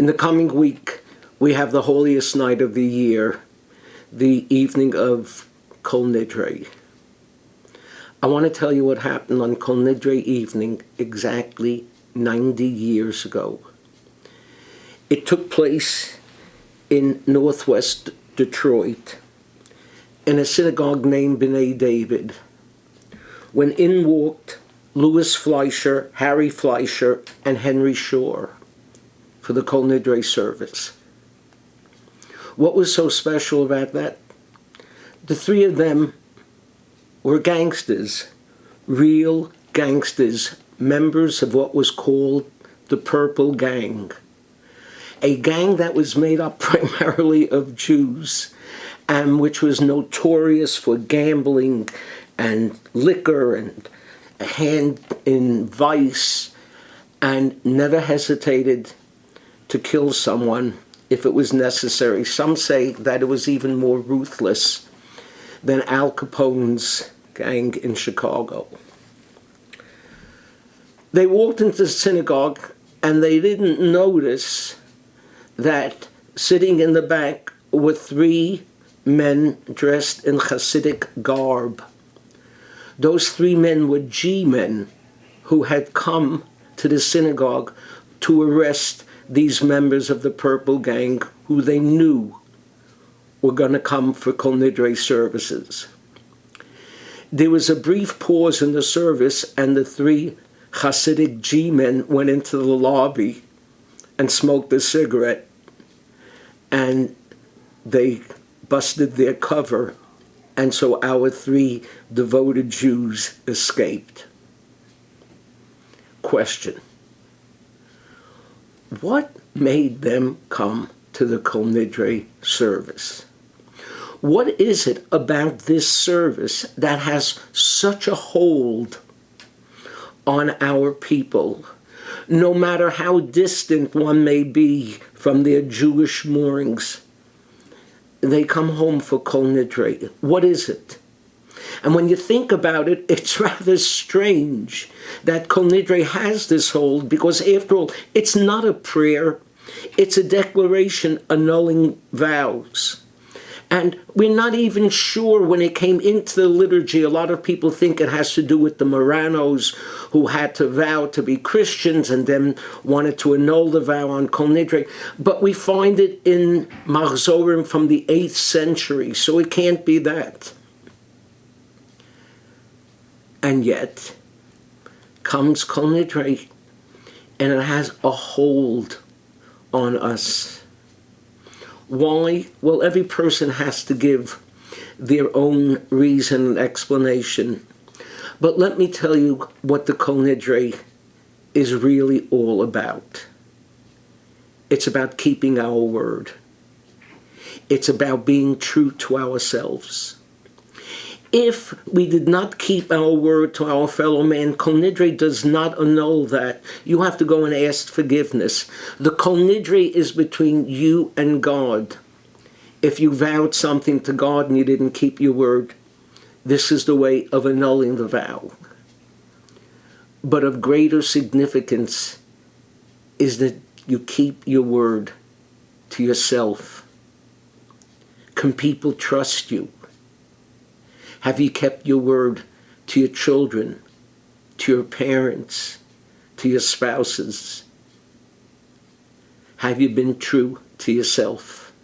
In the coming week, we have the holiest night of the year, the evening of Kol Nidre. I want to tell you what happened on Kol Nidre evening exactly 90 years ago. It took place in northwest Detroit in a synagogue named B'nai David, when in walked Louis Fleischer, Harry Fleischer, and Henry Shore for the Kol Nidre service. What was so special about that? The three of them were gangsters, real gangsters, members of what was called the Purple Gang, a gang that was made up primarily of Jews and which was notorious for gambling and liquor and a hand in vice, and never hesitated to kill someone if it was necessary. Some say that it was even more ruthless than Al Capone's gang in Chicago. They walked into the synagogue and they didn't notice that sitting in the back were three men dressed in Hasidic garb. Those three men were G-men who had come to the synagogue to arrest these members of the Purple Gang who they knew were going to come for Kol Nidre services. There was a brief pause in the service, and the three Hasidic G-men went into the lobby and smoked a cigarette, and they busted their cover, and so our three devoted Jews escaped. Question: what made them come to the Kol Nidre service? What is it about this service that has such a hold on our people, no matter how distant one may be from their Jewish moorings? They come home for Kol Nidre. What is it? And when you think about it, it's rather strange that Kol Nidre has this hold, because after all, it's not a prayer, it's a declaration annulling vows. And we're not even sure when it came into the liturgy. A lot of people think it has to do with the Moranos who had to vow to be Christians and then wanted to annul the vow on Kol Nidre. But we find it in Machzorim from the 8th century, so it can't be that. And yet comes Kol Nidre, and it has a hold on us. Why? Well, every person has to give their own reason and explanation. But let me tell you what the Kol Nidre is really all about. It's about keeping our word. It's about being true to ourselves. If we did not keep our word to our fellow man, Kol Nidre does not annul that. You have to go and ask forgiveness. The Kol Nidre is between you and God. If you vowed something to God and you didn't keep your word, this is the way of annulling the vow. But of greater significance is that you keep your word to yourself. Can people trust you? Have you kept your word to your children, to your parents, to your spouses? Have you been true to yourself?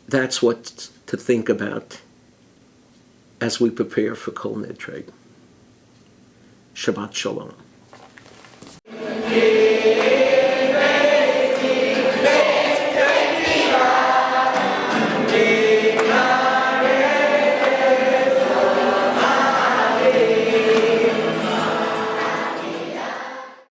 That's what to think about as we prepare for Kol Nidre. Shabbat Shalom.